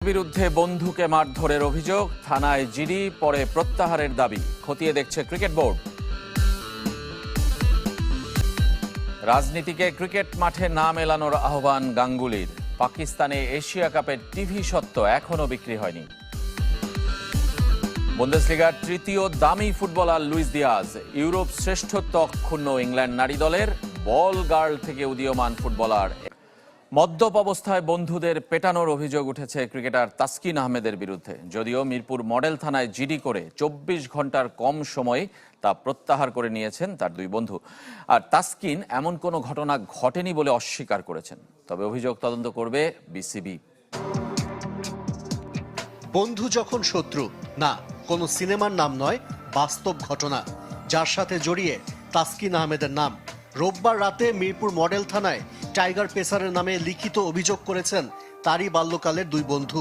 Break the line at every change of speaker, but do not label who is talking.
বিরুদ্ধে বন্ধুকে মারধরের অভিযোগ, থানায় জিডি, পরে প্রত্যাহারের দাবি। খতিয়ে দেখছে ক্রিকেট বোর্ড। রাজনীতিকে ক্রিকেট মাঠে না মেলানোর আহ্বান গাঙ্গুলির। পাকিস্তানে এশিয়া কাপের টিভি স্বত্ব এখনো বিক্রি হয়নি। বুন্দেসলিগার তৃতীয় দামি ফুটবলার লুইস দিয়াজ। ইউরোপ শ্রেষ্ঠত্ব অক্ষুণ্ণ ইংল্যান্ড নারী দলের। বল গার্ল থেকে উদীয়মান ফুটবলার। মদ্যপ অবস্থায় বন্ধুদের পেটানোর অভিযোগ উঠেছে ক্রিকেটার তাসকিন আহমেদের বিরুদ্ধে। যদিও মিরপুর মডেল থানায় জিডি করে 24 ঘন্টার কম সময়ে তা প্রত্যাহার করে নিয়েছেন তার দুই বন্ধু। আর তাসকিন এমন কোনো ঘটনা ঘটেনি বলে অস্বীকার করেছেন। তবে অভিযোগ তদন্ত করবে বিসিবি।
বন্ধু যখন শত্রু না, কোনো সিনেমার নাম নয়, বাস্তব ঘটনা যার সাথে জড়িয়ে তাসকিন আহমেদের নাম। রোববার রাতে মিরপুর মডেল থানায় টাইগার পেসারের নামে লিখিত অভিযোগ করেছেন তারই বাল্যকালের দুই বন্ধু।